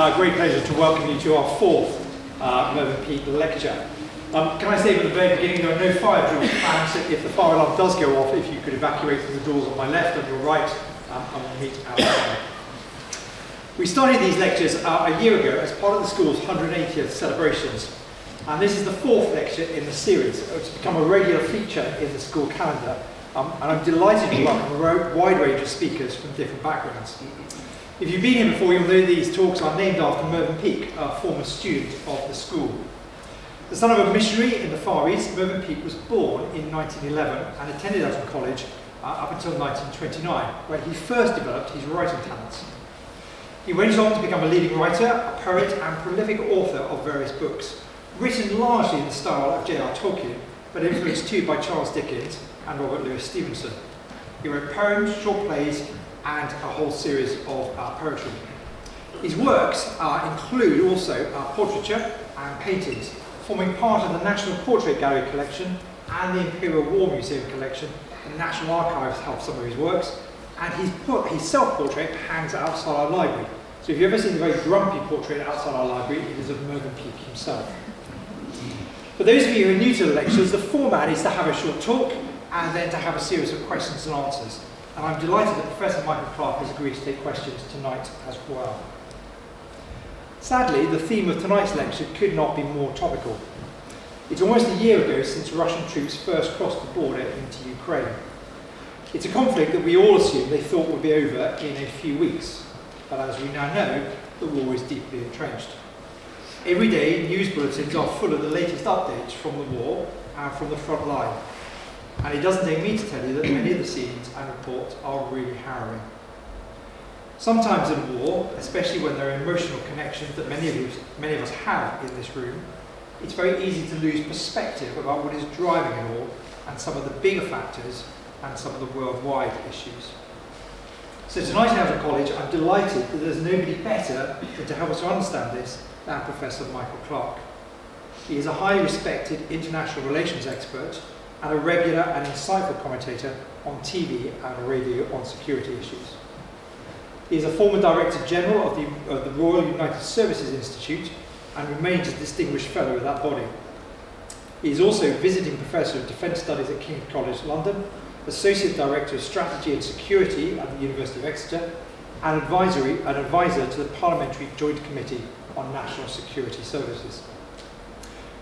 great pleasure to welcome you to our fourth Mervyn Peake lecture. Can I say from the very beginning, there are no fire drills planned, so if the fire alarm does go off, if you could evacuate through the doors on my left and your right, and we'll meet outside. We started these lectures a year ago as part of the school's 180th celebrations, and this is the fourth lecture in the series. It's become a regular feature in the school calendar, and I'm delighted to welcome a wide range of speakers from different backgrounds. If you've been here before, you'll know these talks are named after Mervyn Peake, a former student of the school. The son of a missionary in the Far East, Mervyn Peake was born in 1911 and attended Eton College up until 1929, where he first developed his writing talents. He went on to become a leading writer, a poet and prolific author of various books, written largely in the style of J.R. Tolkien, but influenced too by Charles Dickens and Robert Louis Stevenson. He wrote poems, short plays, and a whole series of poetry. His works include also portraiture and paintings, forming part of the National Portrait Gallery collection and the Imperial War Museum collection. The National Archives have some of his works, and his self-portrait hangs outside our library. So if you've ever seen a very grumpy portrait outside our library, it is of Mervyn Peake himself. For those of you who are new to the lectures, the format is to have a short talk and then to have a series of questions and answers. And I'm delighted that Professor Michael Clarke has agreed to take questions tonight as well. Sadly, the theme of tonight's lecture could not be more topical. It's almost a year ago since Russian troops first crossed the border into Ukraine. It's a conflict that we all assumed they thought would be over in a few weeks. But as we now know, the war is deeply entrenched. Every day, news bulletins are full of the latest updates from the war and from the front line. And it doesn't take me to tell you that many of the scenes and reports are really harrowing. Sometimes in war, especially when there are emotional connections that many of us have in this room, it's very easy to lose perspective about what is driving it all and some of the bigger factors and some of the worldwide issues. So tonight at Eton College, I'm delighted that there's nobody better than to help us to understand this than Professor Michael Clarke. He is a highly respected international relations expert and a regular and insightful commentator on TV and radio on security issues. He is a former Director General of the Royal United Services Institute and remains a distinguished fellow of that body. He is also visiting Professor of Defence Studies at King's College London, Associate Director of Strategy and Security at the University of Exeter, and advisor to the Parliamentary Joint Committee on National Security Services.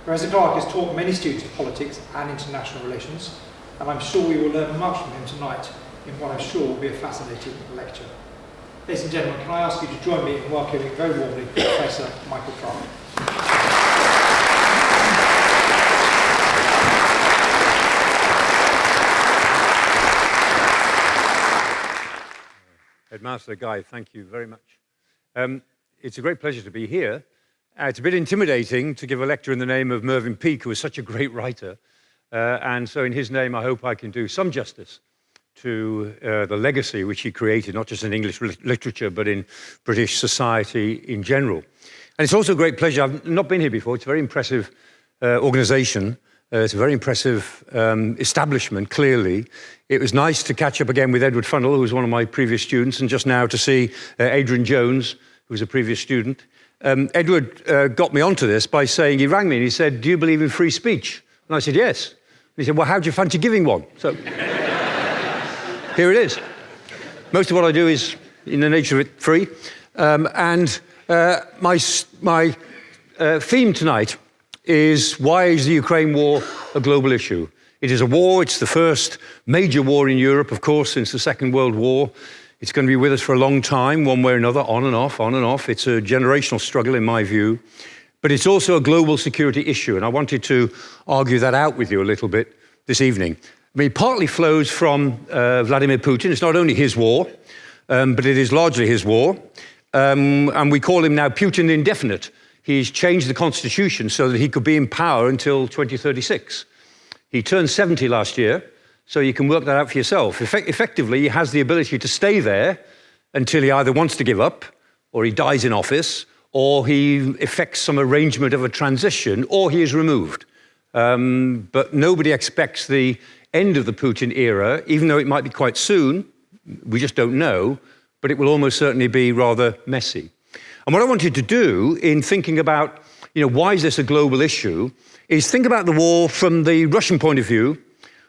Professor Clarke has taught many students of politics and international relations, and I'm sure we will learn much from him tonight in what I'm sure will be a fascinating lecture. Ladies and gentlemen, can I ask you to join me in welcoming very warmly Professor Michael Clarke. Headmaster Guy, thank you very much. It's a great pleasure to be here. It's a bit intimidating to give a lecture in the name of Mervyn Peake, who is such a great writer. And so in his name, I hope I can do some justice to the legacy which he created, not just in English literature, but in British society in general. And it's also a great pleasure. I've not been here before. It's a very impressive organisation. It's a very impressive establishment, clearly. It was nice to catch up again with Edward Funnell, who was one of my previous students, and just now to see Adrian Jones, who was a previous student. Edward got me onto this by saying, he rang me and he said, "Do you believe in free speech?" And I said, "Yes." And he said, "Well, how do you fancy giving one?" So here it is. Most of what I do is, in the nature of it, free. My theme tonight is, why is the Ukraine war a global issue? It is a war. It's the first major war in Europe, of course, since the Second World War. It's going to be with us for a long time, one way or another, on and off, on and off. It's a generational struggle, in my view. But it's also a global security issue, and I wanted to argue that out with you a little bit this evening. I mean, it partly flows from Vladimir Putin. It's not only his war, but it is largely his war. And we call him now Putin the Indefinite. He's changed the constitution so that he could be in power until 2036. He turned 70 last year. So you can work that out for yourself. Effectively, he has the ability to stay there until he either wants to give up, or he dies in office, or he effects some arrangement of a transition, or he is removed. But nobody expects the end of the Putin era, even though it might be quite soon. We just don't know, but it will almost certainly be rather messy. And what I wanted to do in thinking about, why is this a global issue, is think about the war from the Russian point of view,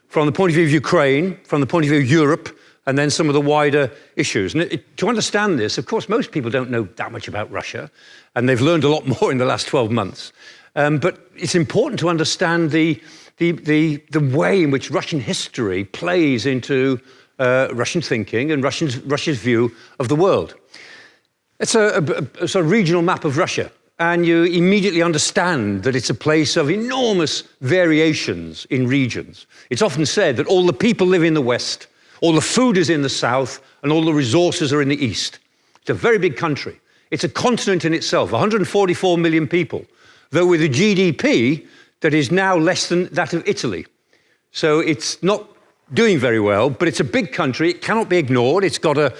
from the point of view of Ukraine, from the point of view of Europe, and then some of the wider issues. And to understand this, of course, most people don't know that much about Russia, and they've learned a lot more in the last 12 months. But it's important to understand the way in which Russian history plays into Russian thinking and Russia's view of the world. It's a regional map of Russia, and you immediately understand that it's a place of enormous variations in regions. It's often said that all the people live in the West, all the food is in the South, and all the resources are in the East. It's a very big country. It's a continent in itself, 144 million people, though with a GDP that is now less than that of Italy. So it's not doing very well, but it's a big country. It cannot be ignored. It's got a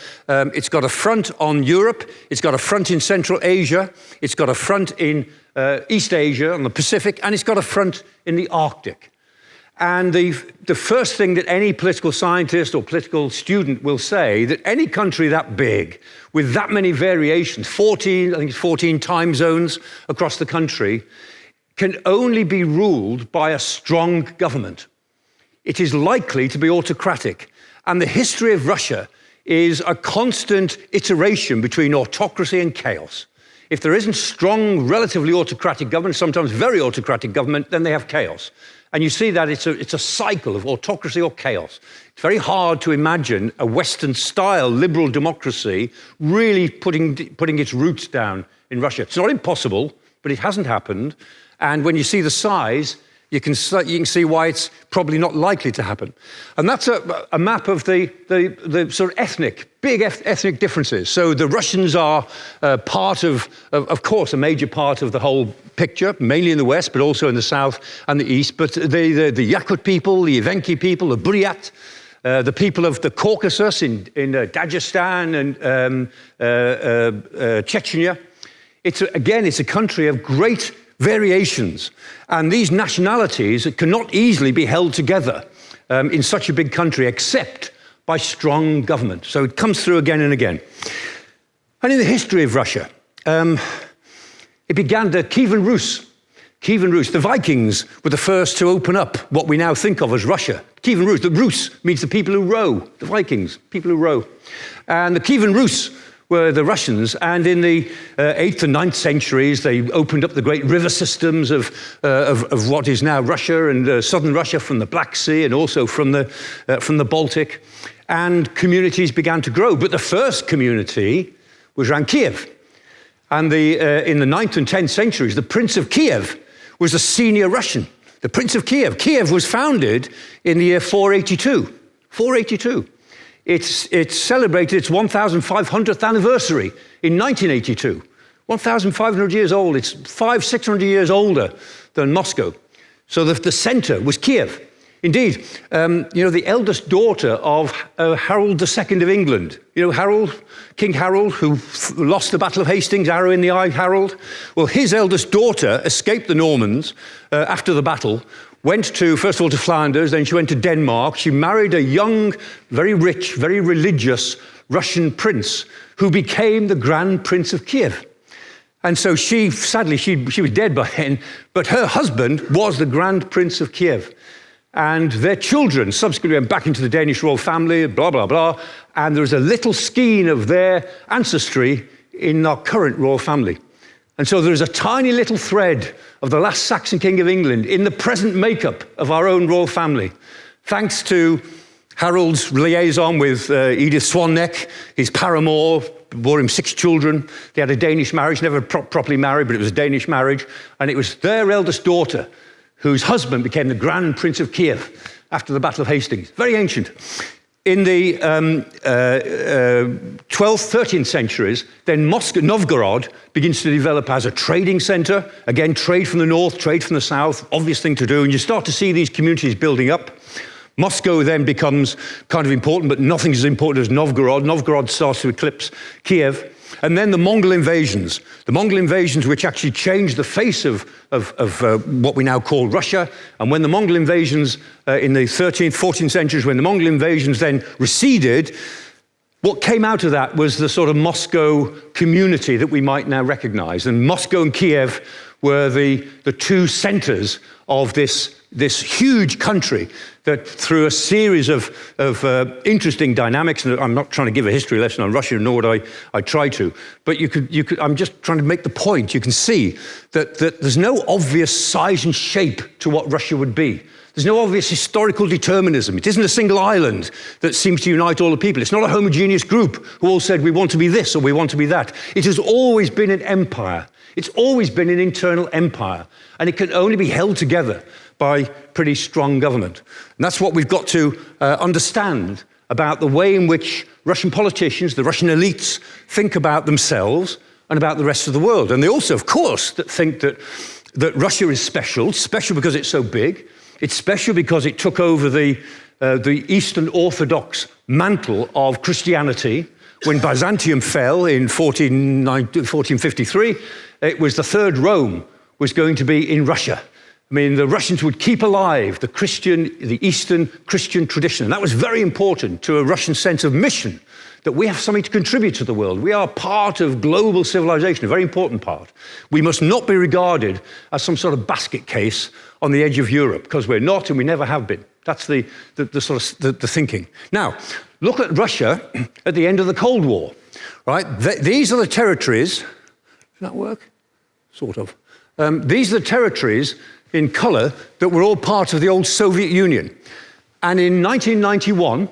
front on Europe. It's got a front in Central Asia. It's got a front in East Asia, on the Pacific, and it's got a front in the Arctic. And the first thing that any political scientist or political student will say, that any country that big, with that many variations, 14 time zones across the country, can only be ruled by a strong government. It is likely to be autocratic. And the history of Russia is a constant iteration between autocracy and chaos. If there isn't strong, relatively autocratic government, sometimes very autocratic government, then they have chaos. And you see that it's a cycle of autocracy or chaos. It's very hard to imagine a Western-style liberal democracy really putting its roots down in Russia. It's not impossible, but it hasn't happened. And when you see the size, you can see why it's probably not likely to happen. And that's a map of the sort of big ethnic differences. So the Russians are part of course, a major part of the whole picture, mainly in the West, but also in the South and the East. But the Yakut people, the Evenki people, the Buryat, the people of the Caucasus in Dagestan and Chechnya. It's a country of great variations. And these nationalities cannot easily be held together in such a big country except by strong government. So it comes through again and again. And in the history of Russia, it began the Kievan Rus. Kievan Rus. The Vikings were the first to open up what we now think of as Russia. Kievan Rus. The Rus means the people who row. The Vikings, people who row. And the Kievan Rus were the Russians, and in the 8th and 9th centuries, they opened up the great river systems of what is now Russia and southern Russia, from the Black Sea and also from the Baltic, and communities began to grow. But the first community was around Kiev, and in the 9th and 10th centuries, the Prince of Kiev was a senior Russian. The Prince of Kiev. Kiev was founded in the year 482. 482. It celebrated its 1,500th anniversary in 1982. 1,500 years old. It's 500-600 years older than Moscow. So the center was Kiev. Indeed, the eldest daughter of Harold II of England. King Harold, who lost the Battle of Hastings, arrow in the eye, Harold. Well, his eldest daughter escaped the Normans after the battle, went first of all to Flanders, then she went to Denmark. She married a young, very rich, very religious Russian prince who became the Grand Prince of Kiev. And so she was dead by then, but her husband was the Grand Prince of Kiev. And their children subsequently went back into the Danish royal family, blah, blah, blah. And there's a little skein of their ancestry in our current royal family. And so there's a tiny little thread of the last Saxon king of England in the present makeup of our own royal family. Thanks to Harold's liaison with Edith Swanneck, his paramour, bore him 6 children. They had a Danish marriage, never properly married, but it was a Danish marriage. And it was their eldest daughter whose husband became the Grand Prince of Kiev after the Battle of Hastings. Very ancient. In the 12th, 13th centuries, then Novgorod begins to develop as a trading center. Again, trade from the north, trade from the south, obvious thing to do. And you start to see these communities building up. Moscow then becomes kind of important, but nothing as important as Novgorod. Novgorod starts to eclipse Kiev. And then the Mongol invasions. The Mongol invasions, which actually changed the face of what we now call Russia. And when the Mongol invasions in the 13th, 14th centuries, when the Mongol invasions then receded, What came out of that was the sort of Moscow community that we might now recognize. And Moscow and Kiev were the two centers of this huge country that, through a series of interesting dynamics, and I'm not trying to give a history lesson on Russia, nor would I try to, but you could, I'm just trying to make the point. You can see that there's no obvious size and shape to what Russia would be. There's no obvious historical determinism. It isn't a single island that seems to unite all the people. It's not a homogeneous group who all said, we want to be this or we want to be that. It has always been an empire. It's always been an internal empire. And it can only be held together by pretty strong government. And that's what we've got to understand about the way in which Russian politicians, the Russian elites, think about themselves and about the rest of the world. And they also, of course, think that Russia is special because it's so big. It's special because it took over the Eastern Orthodox mantle of Christianity. When Byzantium fell in 1453, it was the Third Rome was going to be in Russia. I mean, the Russians would keep alive the Eastern Christian tradition. And that was very important to a Russian sense of mission, that we have something to contribute to the world. We are part of global civilization, a very important part. We must not be regarded as some sort of basket case on the edge of Europe, because we're not and we never have been. That's the thinking. Now, look at Russia at the end of the Cold War, right? These are the territories. Does that work? Sort of. These are the territories in colour that were all part of the old Soviet Union. And in 1991,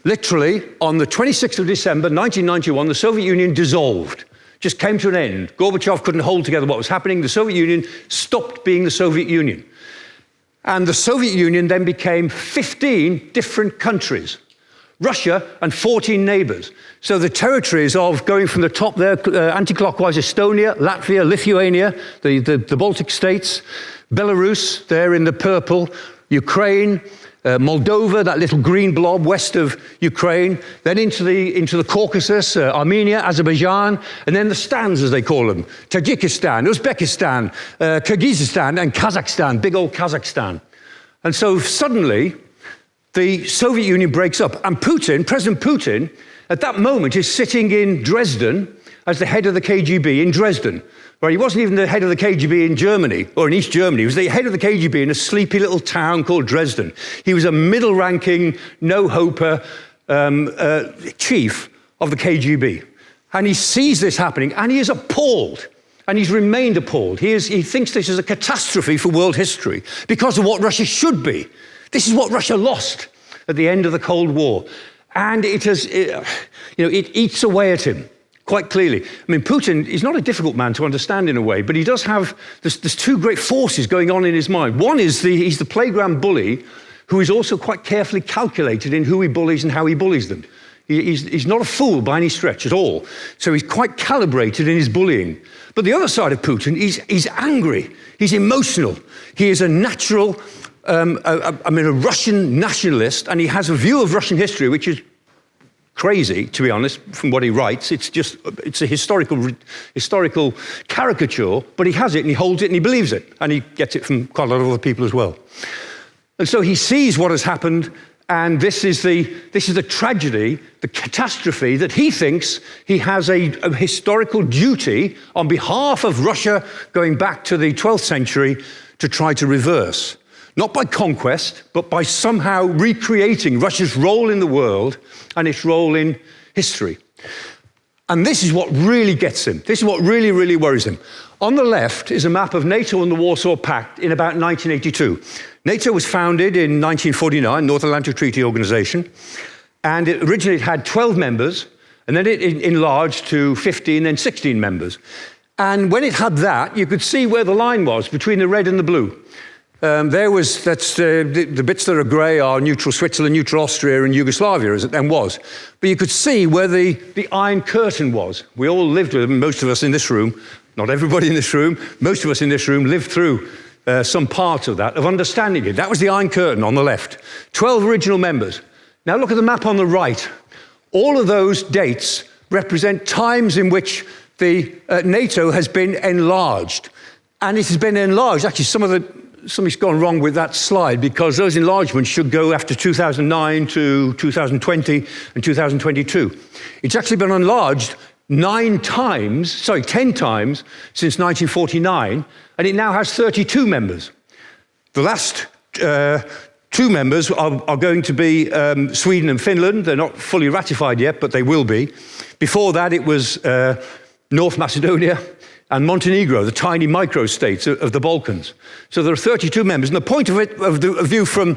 literally on the 26th of December 1991, the Soviet Union dissolved, just came to an end. Gorbachev couldn't hold together what was happening. The Soviet Union stopped being the Soviet Union. And the Soviet Union then became 15 different countries, Russia and 14 neighbours. So the territories of, going from the top there, anti-clockwise, Estonia, Latvia, Lithuania, the Baltic states, Belarus, there in the purple, Ukraine, Moldova, that little green blob west of Ukraine, then into the Caucasus, Armenia, Azerbaijan, and then the stands, as they call them, Tajikistan, Uzbekistan, Kyrgyzstan, and Kazakhstan, big old Kazakhstan. And so suddenly, the Soviet Union breaks up, and President Putin, at that moment, is sitting in Dresden as the head of the KGB in Dresden. Well, he wasn't even the head of the KGB in Germany, or in East Germany. He was the head of the KGB in a sleepy little town called Dresden. He was a middle-ranking, no-hoper chief of the KGB. And he sees this happening, and he is appalled. And he's remained appalled. He thinks this is a catastrophe for world history because of what Russia should be. This is what Russia lost at the end of the Cold War. And it eats away at him. Quite clearly. I mean, Putin is not a difficult man to understand in a way, but he does have, there's two great forces going on in his mind. One is he's the playground bully who is also quite carefully calculated in who he bullies and how he bullies them. He's not a fool by any stretch at all. So he's quite calibrated in his bullying. But the other side of Putin, he's angry. He's emotional. He is a natural, a Russian nationalist, and he has a view of Russian history which is crazy, to be honest, from what he writes. It's a historical caricature, but he has it and he holds it and he believes it, and he gets it from quite a lot of other people as well. And so he sees what has happened, and this is the tragedy, the catastrophe that he thinks he has a historical duty on behalf of Russia going back to the 12th century to try to reverse. Not by conquest, but by somehow recreating Russia's role in the world and its role in history. And this is what really gets him. This is what really, really worries him. On the left is a map of NATO and the Warsaw Pact in about 1982. NATO was founded in 1949, North Atlantic Treaty Organization, and it originally had 12 members, and then it enlarged to 15, then 16 members. And when it had that, you could see where the line was between the red and the blue. The bits that are grey are neutral Switzerland, neutral Austria, and Yugoslavia, as it then was. But you could see where the Iron Curtain was. We all lived with it, most of us in this room, not everybody in this room, most of us in this room lived through some part of that, of understanding it. That was the Iron Curtain on the left. 12 original members. Now look at the map on the right. All of those dates represent times in which the NATO has been enlarged. And it has been enlarged. Actually, some of the something's gone wrong with that slide, because those enlargements should go after 2009 to 2020 and 2022. It's actually been enlarged 10 times since 1949, and it now has 32 members. The last two members are going to be Sweden and Finland. They're not fully ratified yet, but they will be. Before that, it was North Macedonia and Montenegro, the tiny micro-states of the Balkans. So there are 32 members. And the point of it, of the view from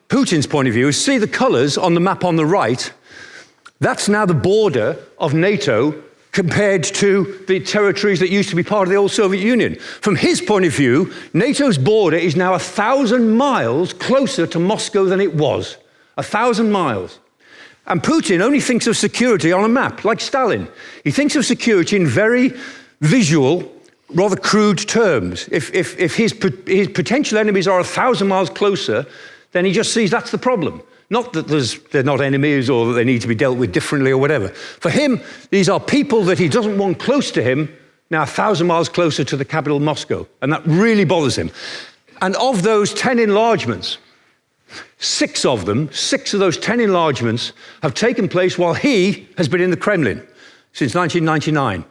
Putin's point of view, is see the colours on the map on the right. That's now the border of NATO compared to the territories that used to be part of the old Soviet Union. From his point of view, NATO's border is now 1,000 miles closer to Moscow than it was. 1,000 miles. And Putin only thinks of security on a map, like Stalin. He thinks of security in very visual, rather crude terms. If his potential enemies are 1,000 miles closer, then he just sees that's the problem. Not that they're not enemies or that they need to be dealt with differently or whatever. For him, these are people that he doesn't want close to him, now 1,000 miles closer to the capital, Moscow. And that really bothers him. And of those 10 enlargements, 6 of those 10 enlargements have taken place while he has been in the Kremlin since 1999.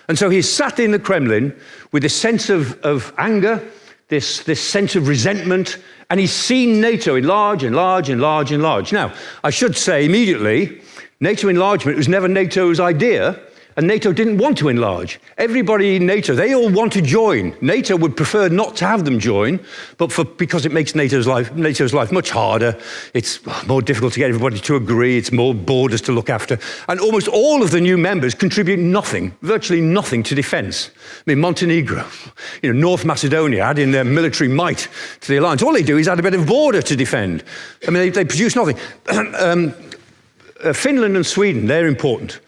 And so he's sat in the Kremlin with this sense of anger, this sense of resentment, and he's seen NATO enlarge. Now, I should say immediately, NATO enlargement was never NATO's idea, and NATO didn't want to enlarge. Everybody in NATO, they all want to join. NATO would prefer not to have them join, but because it makes NATO's life much harder. It's more difficult to get everybody to agree. It's more borders to look after. And almost all of the new members contribute nothing, virtually nothing to defense. I mean, Montenegro, North Macedonia, adding their military might to the alliance. All they do is add a bit of border to defend. I mean, they produce nothing. Finland and Sweden, they're important.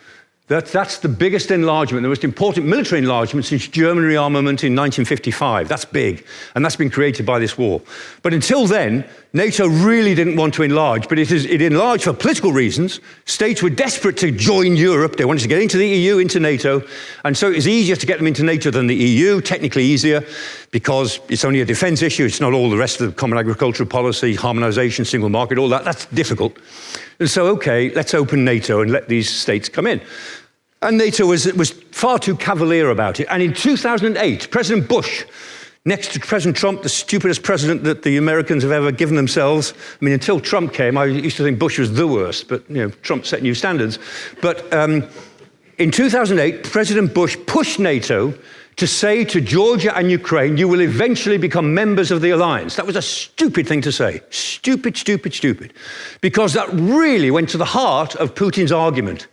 That's the biggest enlargement, the most important military enlargement since German rearmament in 1955. That's big, and that's been created by this war. But until then, NATO really didn't want to enlarge, but it enlarged for political reasons. States were desperate to join Europe. They wanted to get into the EU, into NATO, and so it was easier to get them into NATO than the EU, technically easier, because it's only a defense issue. It's not all the rest of the common agricultural policy, harmonization, single market, all that. That's difficult. And so, okay, let's open NATO and let these states come in. And NATO was far too cavalier about it. And in 2008, President Bush, next to President Trump, the stupidest president that the Americans have ever given themselves. I mean, until Trump came, I used to think Bush was the worst, but Trump set new standards. But in 2008, President Bush pushed NATO to say to Georgia and Ukraine, you will eventually become members of the alliance. That was a stupid thing to say. Stupid. Because that really went to the heart of Putin's argument,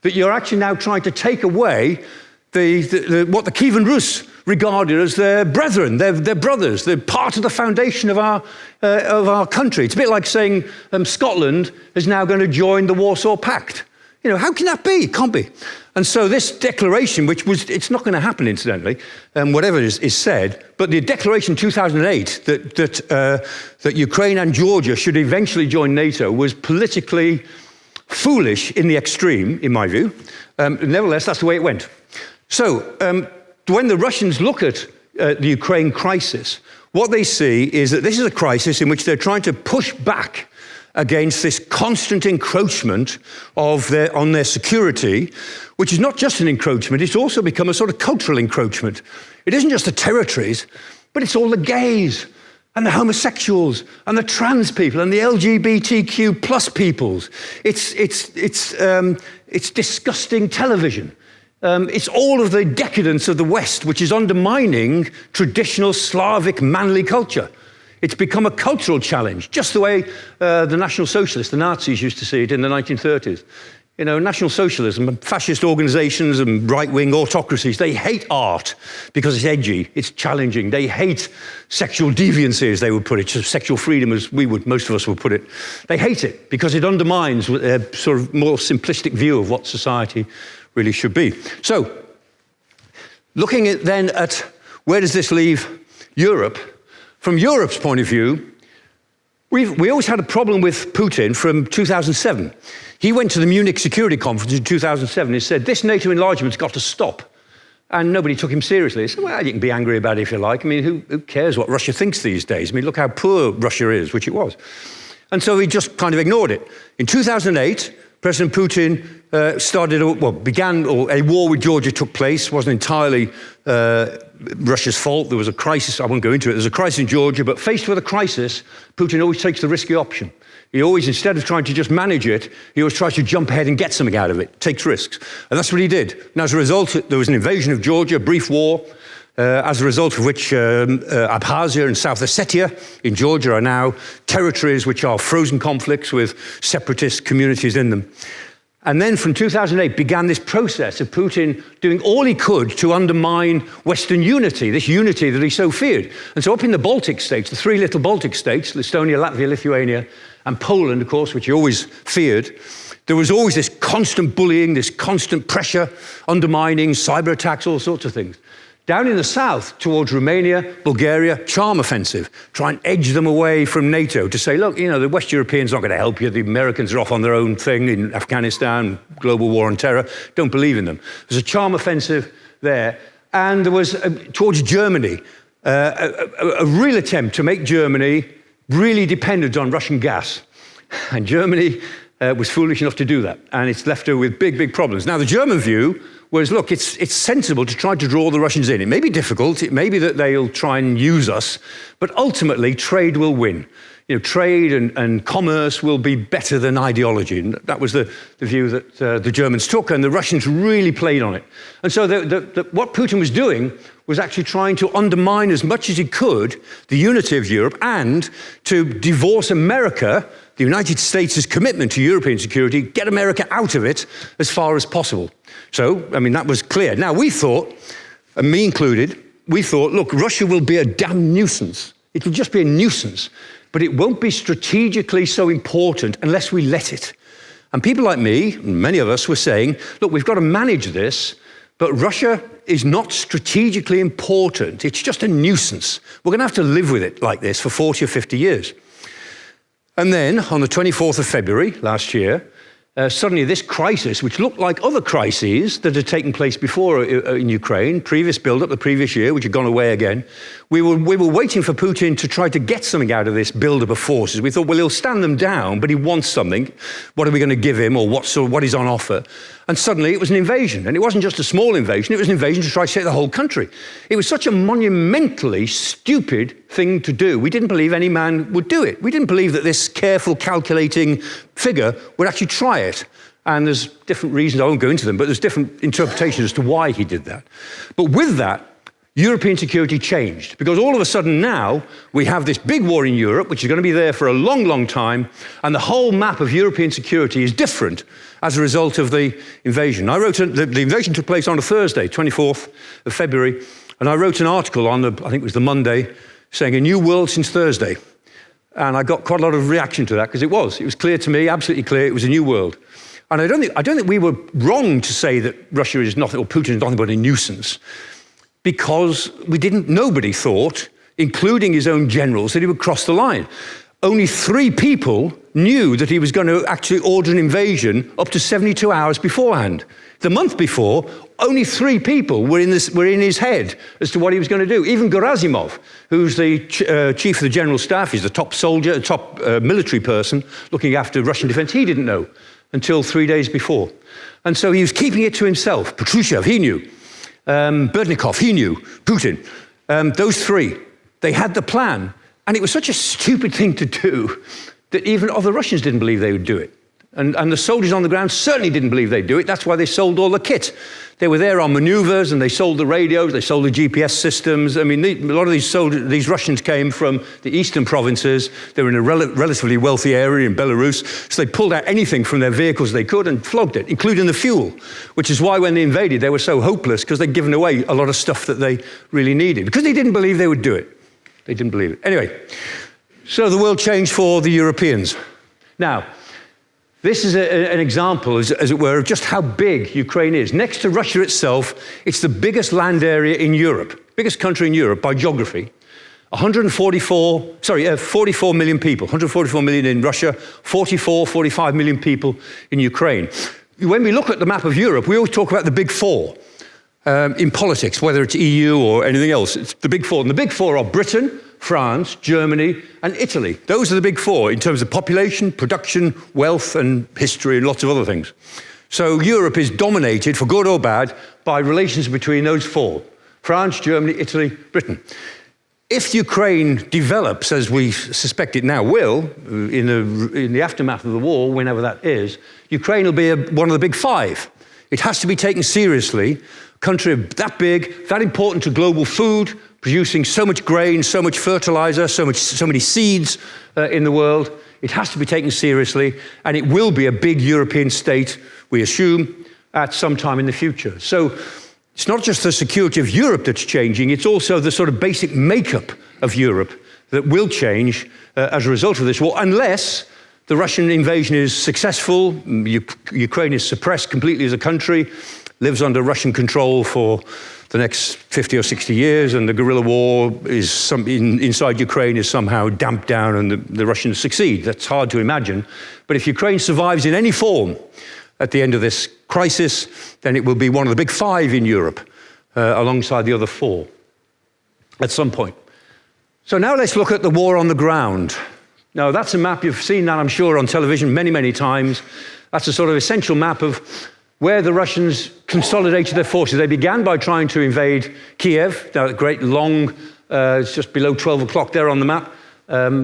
that you're actually now trying to take away what the Kievan Rus regarded as their brethren, their brothers. They're part of the foundation of our country. It's a bit like saying Scotland is now going to join the Warsaw Pact. How can that be? It can't be. And so this declaration, it's not going to happen, incidentally, whatever is said, but the declaration in 2008 that Ukraine and Georgia should eventually join NATO was politically foolish in the extreme, in my view. Nevertheless, that's the way it went. So when the Russians look at the Ukraine crisis, what they see is that this is a crisis in which they're trying to push back against this constant encroachment on their security, which is not just an encroachment, it's also become a sort of cultural encroachment. It isn't just the territories, but it's all the gays and the homosexuals and the trans people and the LGBTQ plus peoples. It's disgusting television. It's all of the decadence of the West, which is undermining traditional Slavic manly culture. It's become a cultural challenge, just the way the National Socialists, the Nazis, used to see it in the 1930s. National Socialism and fascist organizations and right-wing autocracies, they hate art because it's edgy, it's challenging. They hate sexual deviancy, as they would put it, sexual freedom, as most of us would put it. They hate it because it undermines a sort of more simplistic view of what society really should be. So, looking at where does this leave Europe? From Europe's point of view, we always had a problem with Putin from 2007. He went to the Munich Security Conference in 2007 and said, this NATO enlargement's got to stop. And nobody took him seriously. They said, well, you can be angry about it if you like. I mean, who cares what Russia thinks these days? I mean, look how poor Russia is, which it was. And so he just kind of ignored it. In 2008, President Putin began a war with Georgia took place. It wasn't entirely Russia's fault. There was a crisis. I won't go into it. There's a crisis in Georgia, but faced with a crisis, Putin always takes the risky option. He always, instead of trying to just manage it, he always tries to jump ahead and get something out of it, takes risks. And that's what he did. And as a result, there was an invasion of Georgia, a brief war, as a result of which Abkhazia and South Ossetia in Georgia are now territories which are frozen conflicts with separatist communities in them. And then from 2008 began this process of Putin doing all he could to undermine Western unity, this unity that he so feared. And so up in the Baltic states, the three little Baltic states, Estonia, Latvia, Lithuania, and Poland, of course, which he always feared, there was always this constant bullying, this constant pressure, undermining, cyber attacks, all sorts of things. Down in the south, towards Romania, Bulgaria, charm offensive, try and edge them away from NATO to say, look, the West Europeans are not going to help you. The Americans are off on their own thing in Afghanistan, global war on terror. Don't believe in them. There's a charm offensive there. And there was, towards Germany, a real attempt to make Germany really dependent on Russian gas. And Germany was foolish enough to do that. And it's left her with big, big problems. Now, the German view was, look, it's sensible to try to draw the Russians in. It may be difficult. It may be that they'll try and use us. But ultimately, trade will win. Trade and commerce will be better than ideology. And that was the view that the Germans took, and the Russians really played on it. And so what Putin was doing was actually trying to undermine as much as he could the unity of Europe and to divorce America, the United States' commitment to European security, get America out of it as far as possible. So, I mean, that was clear. Now, we thought, and me included, we thought, look, Russia will be a damn nuisance. It will just be a nuisance. But it won't be strategically so important unless we let it. And people like me, many of us, were saying, look, we've got to manage this, but Russia is not strategically important. It's just a nuisance. We're going to have to live with it like this for 40 or 50 years. And then, on the 24th of February last year, suddenly this crisis, which looked like other crises that had taken place before in Ukraine, previous build-up the previous year, which had gone away again, we were waiting for Putin to try to get something out of this build-up of forces. We thought, well, he'll stand them down, but he wants something. What are we going to give him, or what is on offer? And suddenly it was an invasion. And it wasn't just a small invasion, it was an invasion to try to take the whole country. It was such a monumentally stupid thing to do. We didn't believe any man would do it. We didn't believe that this careful, calculating figure would actually try it. And there's different reasons, I won't go into them, but there's different interpretations as to why he did that. But with that, European security changed, because all of a sudden now we have this big war in Europe, which is going to be there for a long, long time, and the whole map of European security is different as a result of the invasion. The invasion took place on a Thursday, 24th of February, and I wrote an article on I think it was the Monday, saying a new world since Thursday. And I got quite a lot of reaction to that, because it was clear to me, absolutely clear, it was a new world. And I don't think we were wrong to say that Russia is nothing, or Putin is nothing but a nuisance, because nobody thought, including his own generals, that he would cross the line. Only 3 people knew that he was going to actually order an invasion up to 72 hours beforehand. The month before, only 3 people were in his head as to what he was going to do. Even Gerasimov, who's the chief of the general staff, he's the top soldier, the top military person looking after Russian defense, he didn't know until 3 days before. And so he was keeping it to himself. Patrushev, he knew. Berdnikov, he knew. Putin. Those 3, they had the plan. And it was such a stupid thing to do that even other Russians didn't believe they would do it. And the soldiers on the ground certainly didn't believe they'd do it. That's why they sold all the kit. They were there on maneuvers, and they sold the radios, they sold the GPS systems. I mean, a lot of these Russians came from the eastern provinces. They were in a relatively wealthy area in Belarus, so they pulled out anything from their vehicles they could and flogged it, including the fuel, which is why when they invaded, they were so hopeless, because they'd given away a lot of stuff that they really needed, because they didn't believe they would do it. They didn't believe it. Anyway, so the world changed for the Europeans. Now, this is an example, as it were, of just how big Ukraine is. Next to Russia itself, it's the biggest land area in Europe, biggest country in Europe by geography. 44 million people, 144 million in Russia, 45 million people in Ukraine. When we look at the map of Europe, we always talk about the big 4. in politics, whether it's EU or anything else. It's the big four. And the big four are Britain, France, Germany, and Italy. Those are the big four in terms of population, production, wealth, and history, and lots of other things. So Europe is dominated, for good or bad, by relations between those four: France, Germany, Italy, Britain. If Ukraine develops, as we suspect it now will, in the aftermath of the war, whenever that is, Ukraine will be one of the big five. It has to be taken seriously. A country that big, that important to global food, producing so much grain, so much fertilizer, so many seeds in the world. It has to be taken seriously, and it will be a big European state, we assume, at some time in the future. So it's not just the security of Europe that's changing, it's also the sort of basic makeup of Europe that will change as a result of this war, unless the Russian invasion is successful, Ukraine is suppressed completely as a country, lives under Russian control for the next 50 or 60 years, and the guerrilla war is inside Ukraine is somehow damped down and the Russians succeed. That's hard to imagine. But if Ukraine survives in any form at the end of this crisis, then it will be one of the big five in Europe, alongside the other four, at some point. So now let's look at the war on the ground. Now that's a map, you've seen that I'm sure on television many, many times. That's a sort of essential map of where the Russians consolidated their forces. They began by trying to invade Kiev, that great long, it's just below 12 o'clock there on the map,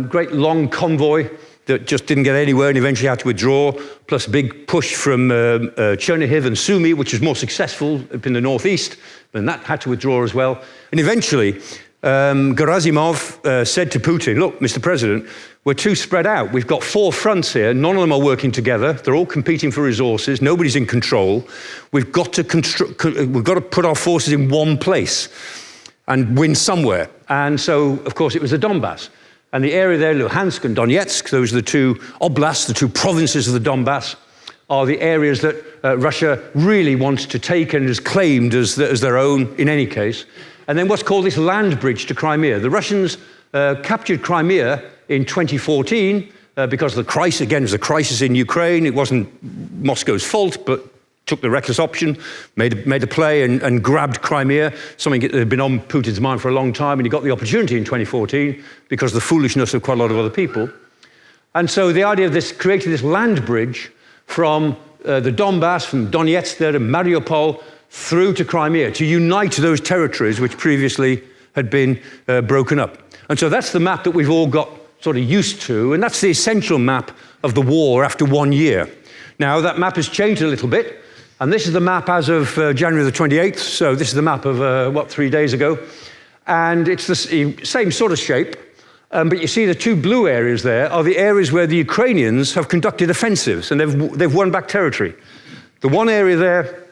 great long convoy that just didn't get anywhere and eventually had to withdraw, plus a big push from Chernihiv and Sumy, which was more successful up in the northeast, and that had to withdraw as well. And eventually, Gerasimov said to Putin, look, Mr. President, we're too spread out. We've got four fronts here. None of them are working together. They're all competing for resources. Nobody's in control. We've got to put our forces in one place and win somewhere. And so, of course, it was the Donbass. And the area there, Luhansk and Donetsk, those are the two oblasts, the two provinces of the Donbass, are the areas that Russia really wants to take and has claimed as their own in any case. And then what's called this land bridge to Crimea. The Russians captured Crimea in 2014 because of the crisis. Again, it was a crisis in Ukraine. It wasn't Moscow's fault, but took the reckless option, made a play and grabbed Crimea, something that had been on Putin's mind for a long time, and he got the opportunity in 2014 because of the foolishness of quite a lot of other people. And so the idea of this, creating this land bridge from the Donbass, from Donetsk there to Mariupol, through to Crimea, to unite those territories which previously had been broken up. And so that's the map that we've all got sort of used to, and that's the essential map of the war after 1 year. Now, that map has changed a little bit, and this is the map as of January the 28th, so this is the map of, 3 days ago. And it's the same sort of shape, but you see the two blue areas there are the areas where the Ukrainians have conducted offensives, and they've won back territory. The one area there,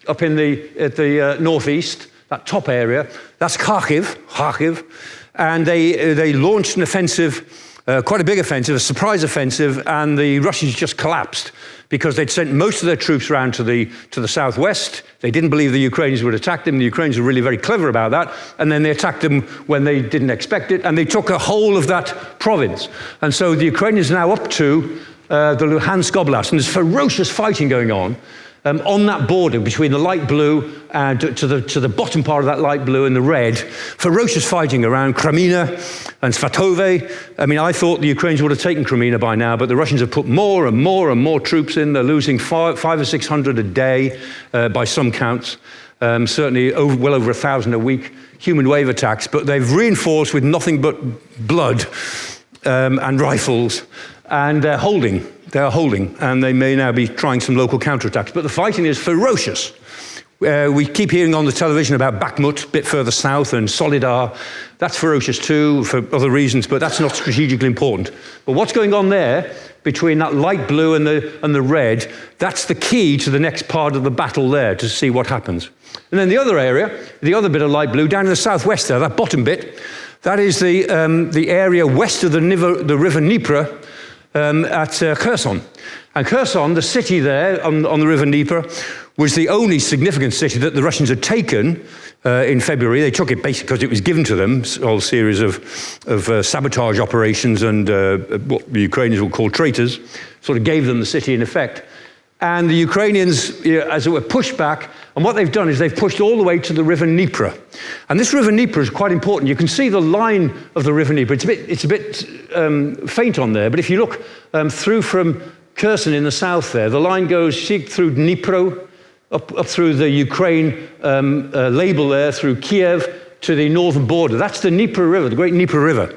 up in the northeast, that top area, that's Kharkiv, and they launched an offensive, quite a big offensive, a surprise offensive, and the Russians just collapsed because they'd sent most of their troops around to the southwest. They didn't believe the Ukrainians would attack them. The Ukrainians were really very clever about that, and then they attacked them when they didn't expect it, and they took a whole of that province. And so the Ukrainians are now up to the Luhansk Oblast, and there's ferocious fighting going on that border between the light blue and to the bottom part of that light blue and the red. Ferocious fighting around Kreminna and Svatove. I mean, I thought the Ukrainians would have taken Kreminna by now, but the Russians have put more and more and more troops in. They're losing 500 or 600 a day by some counts. Certainly well over 1,000 a week. Human wave attacks, but they've reinforced with nothing but blood and rifles, and they're holding. They are holding, and they may now be trying some local counterattacks. But the fighting is ferocious. We keep hearing on the television about Bakhmut, a bit further south, and Solidar. That's ferocious too, for other reasons, but that's not strategically important. But what's going on there, between that light blue and the red, that's the key to the next part of the battle there, to see what happens. And then the other area, the other bit of light blue, down in the southwest there, that bottom bit, that is the area west of the river Dnieper, at Kherson. And Kherson, the city there on the river Dnieper, was the only significant city that the Russians had taken in February. They took it basically because it was given to them, a whole series of sabotage operations and what the Ukrainians will call traitors, sort of gave them the city in effect. And the Ukrainians, as it were, pushed back And what they've done is they've pushed all the way to the river Dnieper. And this river Dnieper is quite important. You can see the line of the river Dnieper. It's a bit faint on there, but if you look through from Kherson in the south there, the line goes through Dnipro, up through the Ukraine label there, through Kiev to the northern border. That's the Dnieper River, the great Dnieper River.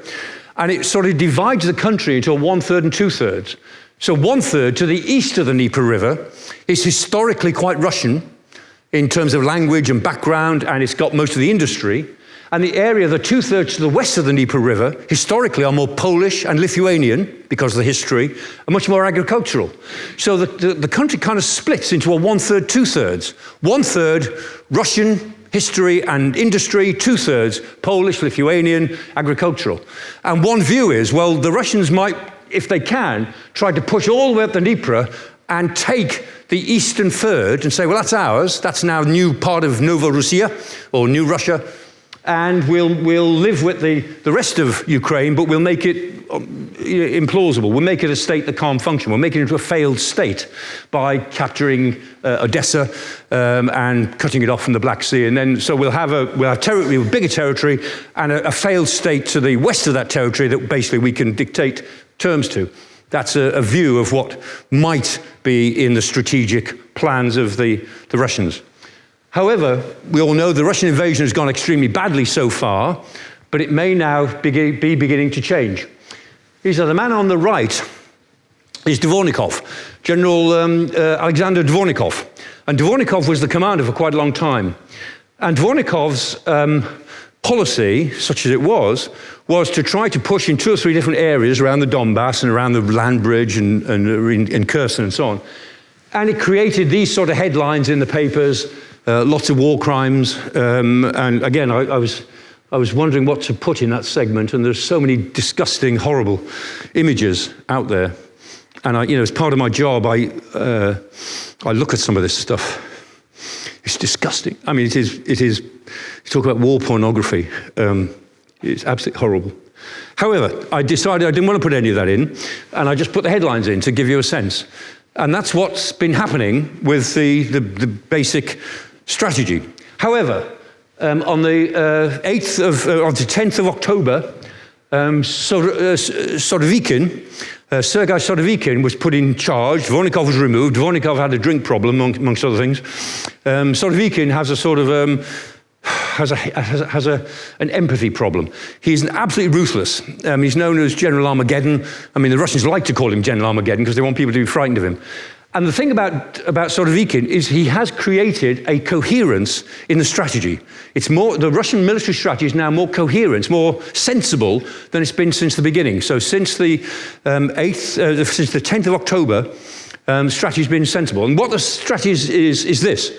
And it sort of divides the country into a 1/3 and 2/3. So 1/3 to the east of the Dnieper River is historically quite Russian in terms of language and background, and it's got most of the industry. And the area, the 2/3 to the west of the Dnieper River, historically are more Polish and Lithuanian, because of the history, and much more agricultural. So the country kind of splits into a 1/3, 2/3. 1/3 Russian history and industry, 2/3 Polish, Lithuanian, agricultural. And one view is, well, the Russians might, if they can, try to push all the way up the Dnieper and take the eastern third and say, well, that's ours. That's now new part of Novorossiya, or New Russia. And we'll live with the rest of Ukraine, but we'll make it implausible. We'll make it a state that can't function. We'll make it into a failed state by capturing Odessa and cutting it off from the Black Sea. And then, so we'll have territory, a bigger territory, and a failed state to the west of that territory that basically we can dictate terms to. That's a view of what might be in the strategic plans of the Russians. However, we all know the Russian invasion has gone extremely badly so far, but it may now be beginning to change. The man on the right is Dvornikov, General Alexander Dvornikov. And Dvornikov was the commander for quite a long time. And Dvornikov's policy, such as it was to try to push in 2 or 3 different areas around the Donbass and around the land bridge and in Kherson and so on. And it created these sort of headlines in the papers, lots of war crimes. And again, I was wondering what to put in that segment, and there's so many disgusting, horrible images out there. And as part of my job, I look at some of this stuff. It's disgusting. I mean, it is. You talk about war pornography. It's absolutely horrible. However, I decided I didn't want to put any of that in, and I just put the headlines in to give you a sense. And that's what's been happening with the basic strategy. However, on the 10th of October, Sergei Sodovikin was put in charge. Dvornikov was removed. Dvornikov had a drink problem, amongst other things. Sodovikin has a sort of an empathy problem. He's absolutely ruthless. He's known as General Armageddon. I mean, the Russians like to call him General Armageddon because they want people to be frightened of him. And the thing about Sodovikin is he has created a coherence in the strategy. It's more, the Russian military strategy is now more coherent, more sensible than it's been since the beginning. So since the 10th of October, the strategy's been sensible. And what the strategy is this: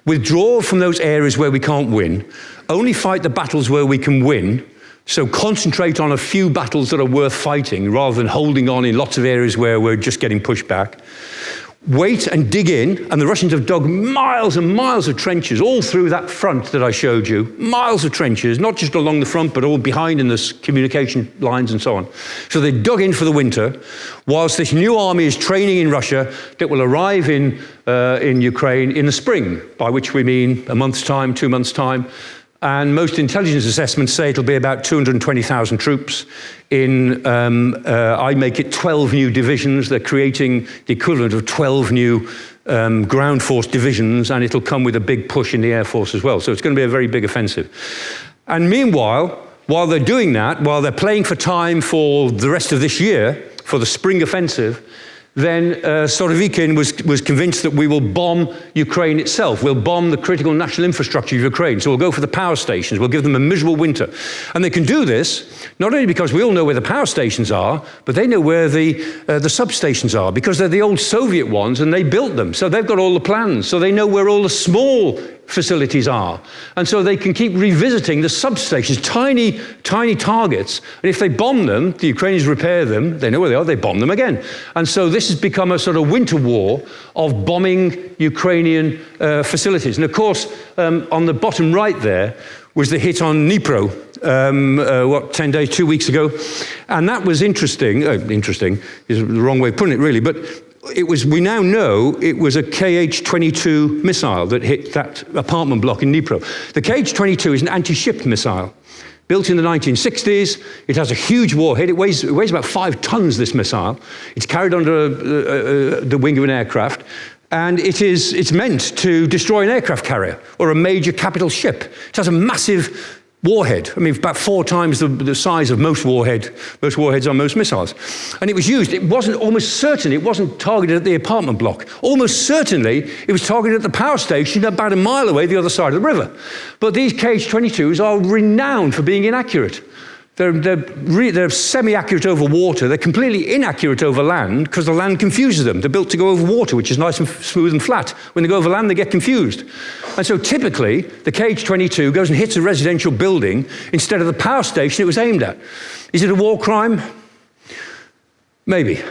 withdraw from those areas where we can't win, only fight the battles where we can win. So concentrate on a few battles that are worth fighting rather than holding on in lots of areas where we're just getting pushed back. Wait and dig in, and the Russians have dug miles and miles of trenches all through that front that I showed you. Miles of trenches, not just along the front, but all behind in the communication lines and so on. So they dug in for the winter, whilst this new army is training in Russia that will arrive in Ukraine in the spring, by which we mean a month's time, 2 months' time. And most intelligence assessments say it'll be about 220,000 troops in, I make it 12 new divisions. They're creating the equivalent of 12 new ground force divisions, and it'll come with a big push in the Air Force as well. So it's going to be a very big offensive. And meanwhile, while they're doing that, while they're playing for time for the rest of this year, for the spring offensive, then Sodovikin was convinced that we will bomb Ukraine itself. We'll bomb the critical national infrastructure of Ukraine. So we'll go for the power stations. We'll give them a miserable winter. And they can do this not only because we all know where the power stations are, but they know where the substations are, because they're the old Soviet ones and they built them. So they've got all the plans. So they know where all the small facilities are. And so they can keep revisiting the substations, tiny, tiny targets. And if they bomb them, the Ukrainians repair them, they know where they are, they bomb them again. And so this has become a sort of winter war of bombing Ukrainian facilities. And of course, on the bottom right there was the hit on Dnipro, 10 days, 2 weeks ago. And that was interesting. Interesting is the wrong way of putting it, really. But we now know it was a Kh-22 missile that hit that apartment block in Dnipro. The Kh-22 is an anti-ship missile. Built in the 1960s, it has a huge warhead. It weighs about 5 tons, this missile. It's carried under the wing of an aircraft. And it's meant to destroy an aircraft carrier or a major capital ship. It has a massive warhead. I mean, about 4 times the size of most warheads on most missiles. And it was used. It wasn't almost certain. It wasn't targeted at the apartment block. Almost certainly, it was targeted at the power station about a mile away, the other side of the river. But these Kh-22s are renowned for being inaccurate. They're semi-accurate over water. They're completely inaccurate over land because the land confuses them. They're built to go over water, which is nice and smooth and flat. When they go over land, they get confused. And so typically, the Kh-22 goes and hits a residential building instead of the power station it was aimed at. Is it a war crime? Maybe.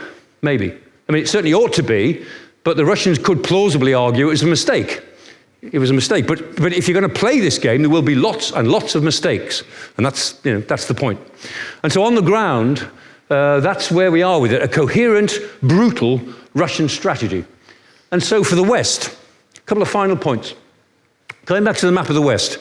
I mean, it certainly ought to be, but the Russians could plausibly argue it was a mistake. It was a mistake. But if you're going to play this game, there will be lots and lots of mistakes. And that's the point. And so on the ground, that's where we are with it, a coherent, brutal Russian strategy. And so for the West, a couple of final points. Going back to the map of the West,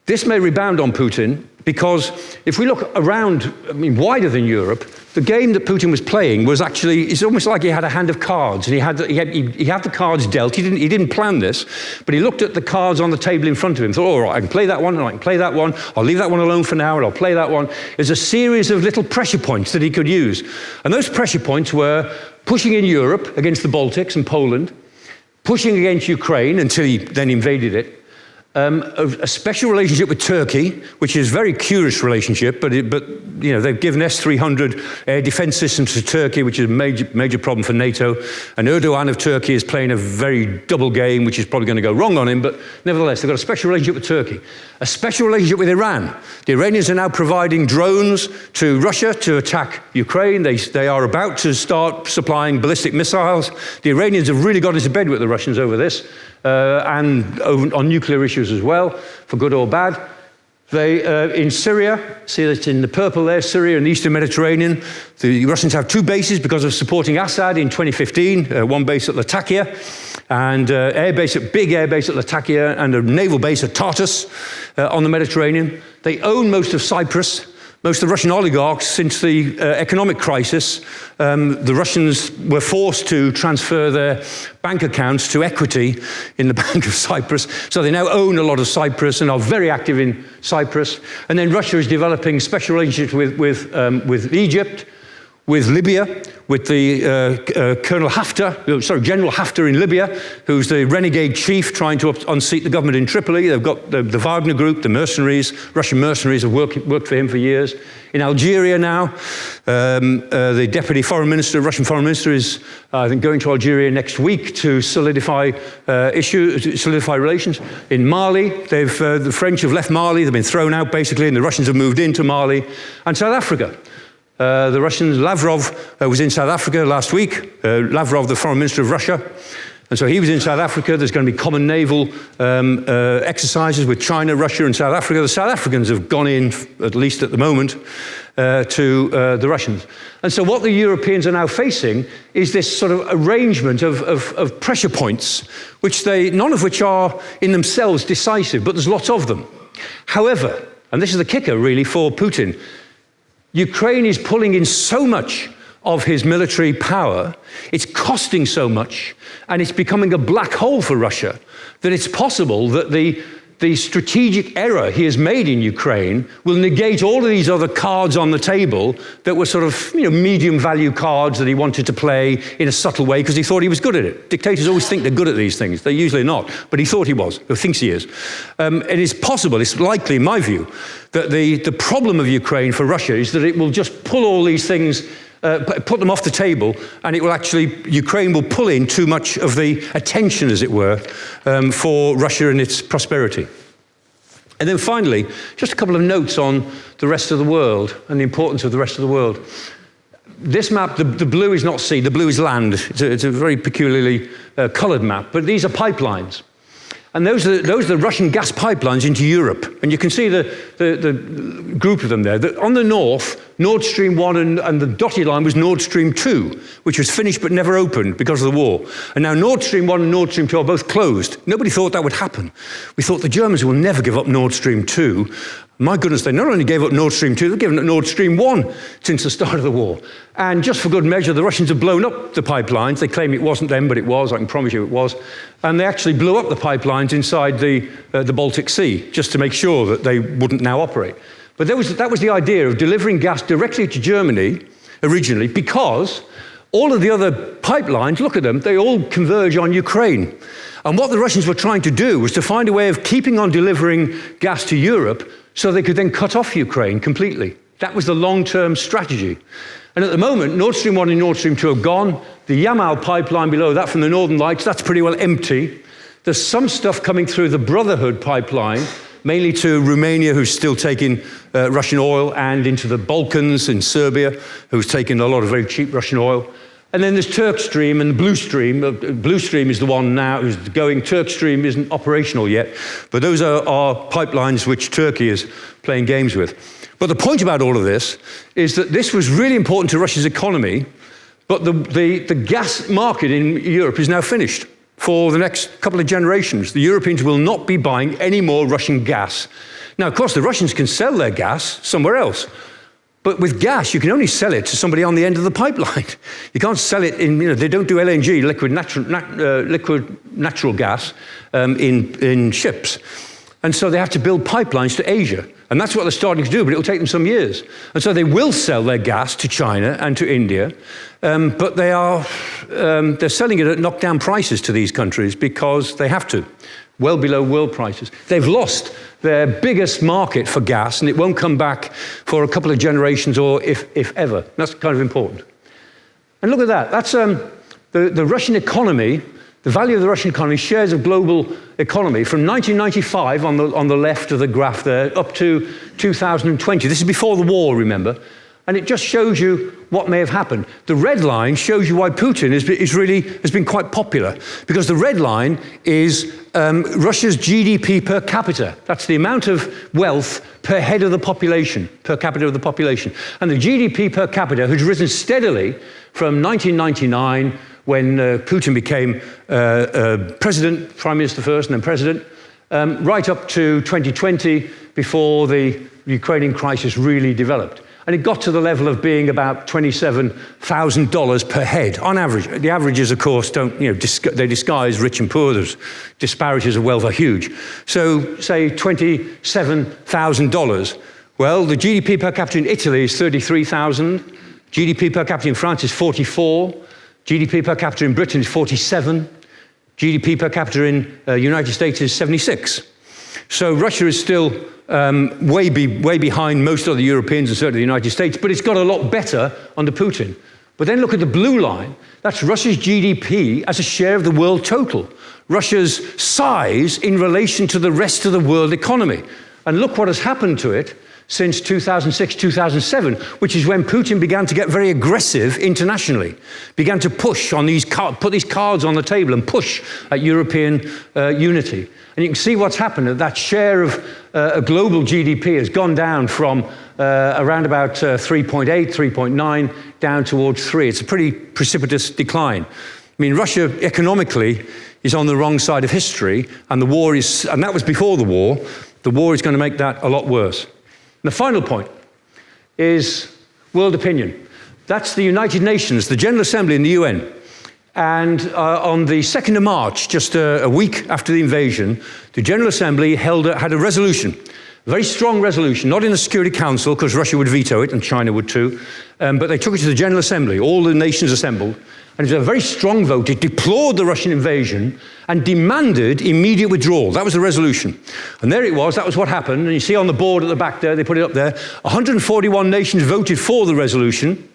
this may rebound on Putin because if we look around, wider than Europe, the game that Putin was playing was actually, it's almost like he had a hand of cards, and he had the cards dealt. He didn't plan this, but he looked at the cards on the table in front of him, thought, all right, I can play that one, and I can play that one, I'll leave that one alone for now, and I'll play that one. There's a series of little pressure points that he could use. And those pressure points were pushing in Europe against the Baltics and Poland, pushing against Ukraine until he then invaded it, a special relationship with Turkey, which is a very curious relationship, but they've given S-300 air defense systems to Turkey, which is a major problem for NATO. And Erdogan of Turkey is playing a very double game, which is probably going to go wrong on him, but nevertheless, they've got a special relationship with Turkey. A special relationship with Iran. The Iranians are now providing drones to Russia to attack Ukraine. They are about to start supplying ballistic missiles. The Iranians have really got into bed with the Russians over this. And on nuclear issues as well, for good or bad. In Syria, see that in the purple there, Syria and the Eastern Mediterranean, the Russians have 2 bases because of supporting Assad in 2015, one base at Latakia, and big air base at Latakia, and a naval base at Tartus on the Mediterranean. They own most of Cyprus. Most of the Russian oligarchs, since the economic crisis, the Russians were forced to transfer their bank accounts to equity in the Bank of Cyprus. So they now own a lot of Cyprus and are very active in Cyprus. And then Russia is developing special relationships with Egypt, with Libya, with the General Haftar in Libya, who's the renegade chief trying to unseat the government in Tripoli. They've got the Wagner group, the mercenaries, Russian mercenaries have worked for him for years. In Algeria now, the deputy foreign minister, Russian foreign minister, is I think going to Algeria next week to solidify relations. In Mali, the French have left Mali, they've been thrown out basically, and the Russians have moved into Mali. And South Africa. The Russians, Lavrov was in South Africa last week, Lavrov, the foreign minister of Russia. And so he was in South Africa. There's going to be common naval exercises with China, Russia, and South Africa. The South Africans have gone in, at least at the moment, to the Russians. And so what the Europeans are now facing is this sort of arrangement of pressure points, none of which are in themselves decisive, but there's lots of them. However, and this is the kicker really for Putin, Ukraine is pulling in so much of his military power, it's costing so much, and it's becoming a black hole for Russia, that it's possible that the strategic error he has made in Ukraine will negate all of these other cards on the table that were sort of medium value cards that he wanted to play in a subtle way because he thought he was good at it. Dictators always think they're good at these things. They're usually not, but he thought he was, or thinks he is. It is possible, it's likely in my view, that the problem of Ukraine for Russia is that it will just pull all these things, put them off the table, and Ukraine will pull in too much of the attention, as it were, for Russia and its prosperity. And then finally, just a couple of notes on the rest of the world and the importance of the rest of the world. This map, the blue is not sea, the blue is land. It's a very peculiarly coloured map, but these are pipelines. And those are the Russian gas pipelines into Europe. And you can see the group of them there. On the north, Nord Stream 1 and the dotted line was Nord Stream 2, which was finished but never opened because of the war. And now Nord Stream 1 and Nord Stream 2 are both closed. Nobody thought that would happen. We thought the Germans will never give up Nord Stream 2. My goodness, they not only gave up Nord Stream 2, they've given up Nord Stream 1 since the start of the war. And just for good measure, the Russians have blown up the pipelines. They claim it wasn't them, but it was. I can promise you it was. And they actually blew up the pipelines inside the Baltic Sea, just to make sure that they wouldn't now operate. But that was the idea of delivering gas directly to Germany originally, because all of the other pipelines, look at them, they all converge on Ukraine. And what the Russians were trying to do was to find a way of keeping on delivering gas to Europe so they could then cut off Ukraine completely. That was the long-term strategy. And at the moment, Nord Stream 1 and Nord Stream 2 have gone. The Yamal pipeline below that from the Northern Lights, that's pretty well empty. There's some stuff coming through the Brotherhood pipeline, mainly to Romania, who's still taking Russian oil, and into the Balkans in Serbia, who's taking a lot of very cheap Russian oil. And then there's Turk Stream and Blue Stream. Blue Stream is the one now who's going. Turk Stream isn't operational yet, but those are pipelines which Turkey is playing games with. But the point about all of this is that this was really important to Russia's economy, but the gas market in Europe is now finished for the next couple of generations. The Europeans will not be buying any more Russian gas. Now, of course, the Russians can sell their gas somewhere else. But with gas, you can only sell it to somebody on the end of the pipeline. You can't sell it in, they don't do LNG, liquid natural gas, in ships. And so they have to build pipelines to Asia. And that's what they're starting to do, but it'll take them some years. And so they will sell their gas to China and to India, but they're selling it at knockdown prices to these countries because they have to, well below world prices. They've lost their biggest market for gas, and it won't come back for a couple of generations, or if ever. That's kind of important. And look at that. That's the Russian economy, the value of the Russian economy, shares of global economy from 1995 on the left of the graph there, up to 2020. This is before the war, remember? And it just shows you what may have happened. The red line shows you why Putin has been quite popular, because the red line is Russia's GDP per capita. That's the amount of wealth per head of the population, per capita of the population. And the GDP per capita has risen steadily from 1999, when Putin became president, prime minister first, and then president, right up to 2020, before the Ukrainian crisis really developed. And it got to the level of being about $27,000 per head on average. The averages, of course, they disguise rich and poor. There's disparities of wealth are huge. So, say $27,000. Well, the GDP per capita in Italy is 33,000. GDP per capita in France is 44. GDP per capita in Britain is 47. GDP per capita in the United States is 76. So Russia is still way behind most other Europeans and certainly the United States, but it's got a lot better under Putin. But then look at the blue line. That's Russia's GDP as a share of the world total. Russia's size in relation to the rest of the world economy. And look what has happened to it since 2006, 2007, which is when Putin began to get very aggressive internationally, began to push on put these cards on the table and push at European unity. And you can see what's happened. That share of global GDP has gone down from around about 3.8, 3.9, down towards 3. It's a pretty precipitous decline. I mean, Russia economically is on the wrong side of history, and and that was before the war. The war is going to make that a lot worse. And the final point is world opinion. That's the United Nations, the General Assembly in the UN. And on the 2nd of March, just a week after the invasion, the General Assembly had a resolution, a very strong resolution, not in the Security Council, because Russia would veto it, and China would too, but they took it to the General Assembly, all the nations assembled, and it was a very strong vote. It deplored the Russian invasion and demanded immediate withdrawal. That was the resolution. And there it was, that was what happened. And you see on the board at the back there, they put it up there, 141 nations voted for the resolution,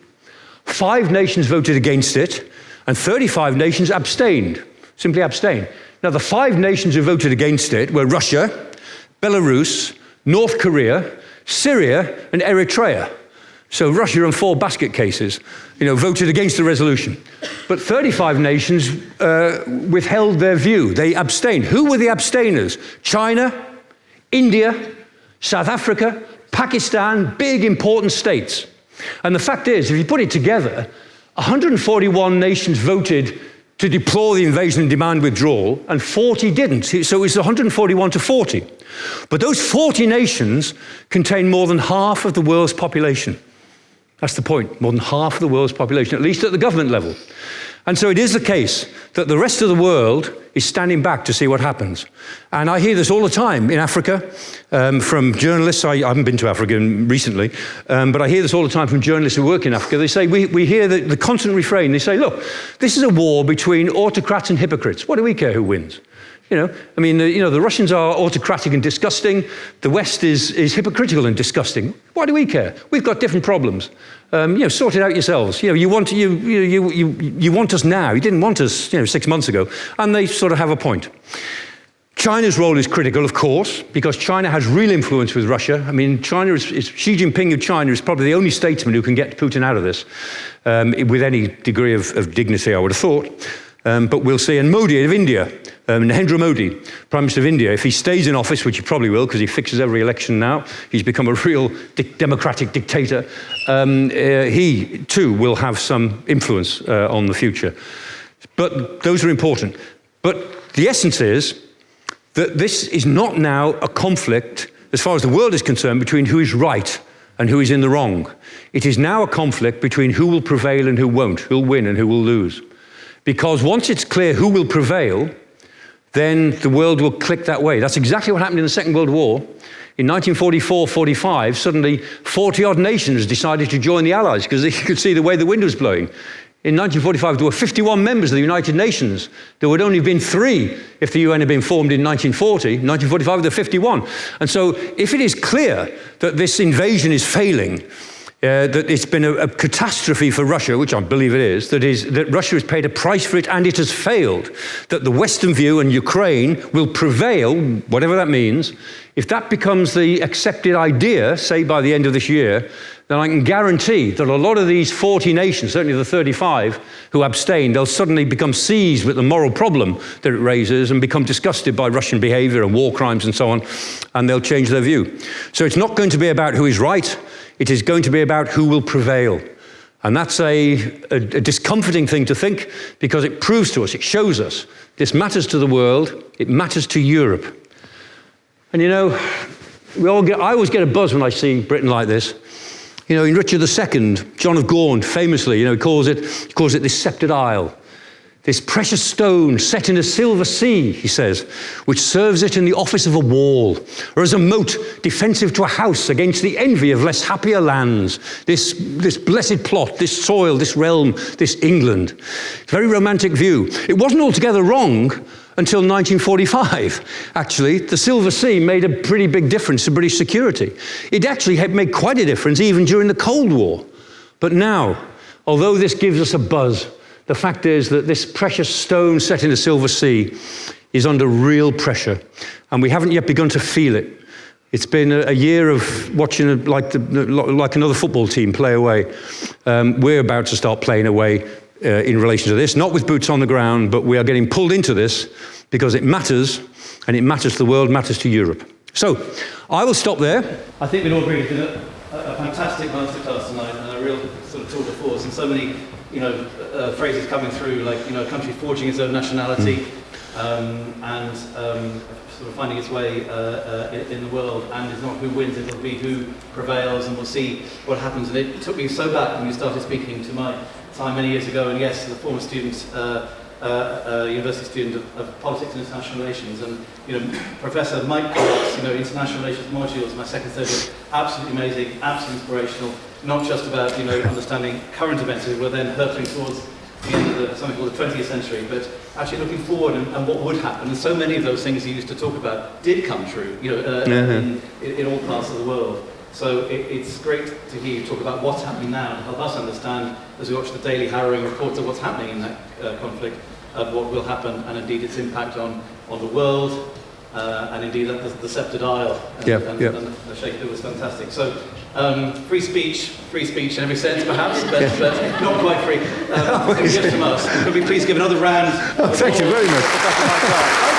5 nations voted against it, and 35 nations abstained, simply abstained. Now, the 5 nations who voted against it were Russia, Belarus, North Korea, Syria, and Eritrea. So Russia on 4 basket cases, voted against the resolution. But 35 nations withheld their view. They abstained. Who were the abstainers? China, India, South Africa, Pakistan, big important states. And the fact is, if you put it together, 141 nations voted to deplore the invasion and demand withdrawal, and 40 didn't. So it was 141 to 40. But those 40 nations contain more than half of the world's population. That's the point, more than half of the world's population, at least at the government level. And so it is the case that the rest of the world is standing back to see what happens. And I hear this all the time in Africa from journalists. I haven't been to Africa recently, but I hear this all the time from journalists who work in Africa. They say, we hear the constant refrain. They say, look, this is a war between autocrats and hypocrites. What do we care who wins? The Russians are autocratic and disgusting. The West is hypocritical and disgusting. Why do we care? We've got different problems. Sort it out yourselves. You want us now. You didn't want us, 6 months ago. And they sort of have a point. China's role is critical, of course, because China has real influence with Russia. Xi Jinping of China is probably the only statesman who can get Putin out of this with any degree of dignity, I would have thought. But we'll see. And Modi of India, Narendra Modi, Prime Minister of India, if he stays in office, which he probably will because he fixes every election now, he's become a real democratic dictator, he too will have some influence on the future. But those are important. But the essence is that this is not now a conflict, as far as the world is concerned, between who is right and who is in the wrong. It is now a conflict between who will prevail and who won't, who will win and who will lose. Because once it's clear who will prevail, then the world will click that way. That's exactly what happened in the Second World War. In 1944-45, suddenly 40-odd nations decided to join the Allies because they could see the way the wind was blowing. In 1945, there were 51 members of the United Nations. There would only have been 3 if the UN had been formed in 1940. In 1945, there were 51. And so if it is clear that this invasion is failing, that it's been a catastrophe for Russia, which I believe it is, that Russia has paid a price for it and it has failed, that the Western view and Ukraine will prevail, whatever that means. If that becomes the accepted idea, say by the end of this year, then I can guarantee that a lot of these 40 nations, certainly the 35 who abstain, they'll suddenly become seized with the moral problem that it raises and become disgusted by Russian behavior and war crimes and so on, and they'll change their view. So it's not going to be about who is right. It is going to be about who will prevail. And that's a discomforting thing to think because it proves to us, it shows us, this matters to the world, it matters to Europe. And I always get a buzz when I see Britain like this. In Richard II, John of Gaunt famously, he calls it this sceptred isle. This precious stone set in a silver sea, he says, which serves it in the office of a wall, or as a moat defensive to a house against the envy of less happier lands. This blessed plot, this soil, this realm, this England. It's a very romantic view. It wasn't altogether wrong until 1945. Actually, the Silver Sea made a pretty big difference to British security. It actually had made quite a difference even during the Cold War. But now, although this gives us a buzz, the fact is that this precious stone set in the Silver Sea is under real pressure, and we haven't yet begun to feel it. It's been a year of watching like another football team play away. We're about to start playing away in relation to this, not with boots on the ground, but we are getting pulled into this because it matters, and it matters to the world, matters to Europe. So, I will stop there. I think we'd all agree it's been a fantastic masterclass tonight and a real sort of tour de force, and so many phrases coming through, like a country forging its own nationality and sort of finding its way in the world, and it's not who wins, it'll be who prevails, and we'll see what happens. And it took me so back when you started speaking to my time many years ago, and yes, as a former student, university student of politics and international relations, and Professor Mike Clarke's international relations modules, my second, third year, absolutely amazing, absolutely inspirational. Not just about understanding current events, we're then hurtling towards the end of something called the 20th century, but actually looking forward and what would happen. And so many of those things you used to talk about did come true, in all parts of the world. So it's great to hear you talk about what's happening now to help us understand, as we watch the daily harrowing reports of what's happening in that conflict, of what will happen, and indeed its impact on the world, and indeed the sceptred isle, and the shape. It was fantastic. So Free speech in every sense perhaps, but not quite free. It's a gift from us. Could we please give another round? Thank you very much.